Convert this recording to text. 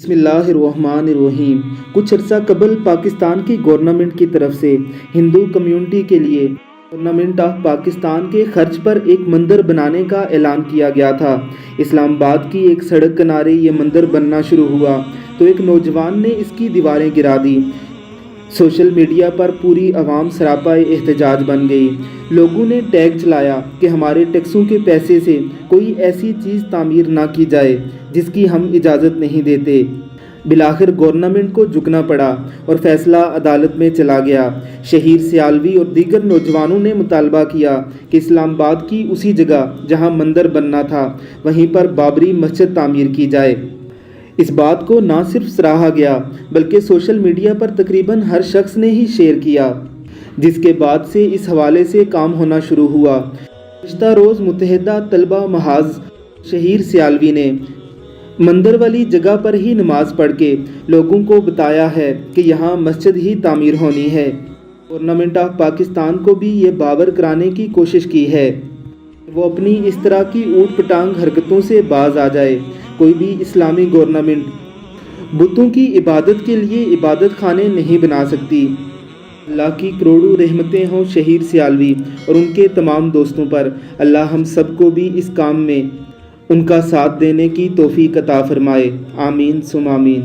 بسم اللہ الرحمن الرحیم۔ کچھ عرصہ قبل پاکستان کی گورنمنٹ کی طرف سے ہندو کمیونٹی کے لیے گورنمنٹ آف پاکستان کے خرچ پر ایک مندر بنانے کا اعلان کیا گیا تھا۔ اسلام آباد کی ایک سڑک کنارے یہ مندر بننا شروع ہوا تو ایک نوجوان نے اس کی دیواریں گرا دی۔ سوشل میڈیا پر پوری عوام سراپا احتجاج بن گئی۔ لوگوں نے ٹیگ چلایا کہ ہمارے ٹیکسوں کے پیسے سے کوئی ایسی چیز تعمیر نہ کی جائے جس کی ہم اجازت نہیں دیتے۔ بالآخر گورنمنٹ کو جھکنا پڑا اور فیصلہ عدالت میں چلا گیا۔ شہیر سیالوی اور دیگر نوجوانوں نے مطالبہ کیا کہ اسلام آباد کی اسی جگہ جہاں مندر بننا تھا وہیں پر بابری مسجد تعمیر کی جائے۔ اس بات کو نہ صرف سراہا گیا بلکہ سوشل میڈیا پر تقریباً ہر شخص نے ہی شیئر کیا، جس کے بعد سے اس حوالے سے کام ہونا شروع ہوا۔ گزشتہ روز متحدہ طلبہ محاذ شہیر سیالوی نے مندر والی جگہ پر ہی نماز پڑھ کے لوگوں کو بتایا ہے کہ یہاں مسجد ہی تعمیر ہونی ہے۔ گورنمنٹ آف پاکستان کو بھی یہ باور کرانے کی کوشش کی ہے کہ وہ اپنی اس طرح کی اوٹ پٹانگ حرکتوں سے باز آ جائے۔ کوئی بھی اسلامی گورنمنٹ بتوں کی عبادت کے لیے عبادت خانے نہیں بنا سکتی۔ اللہ کی کروڑوں رحمتیں ہوں شہیر سیالوی اور ان کے تمام دوستوں پر۔ اللہ ہم سب کو بھی اس کام میں ان کا ساتھ دینے کی توفیق عطا فرمائے۔ آمین ثم آمین۔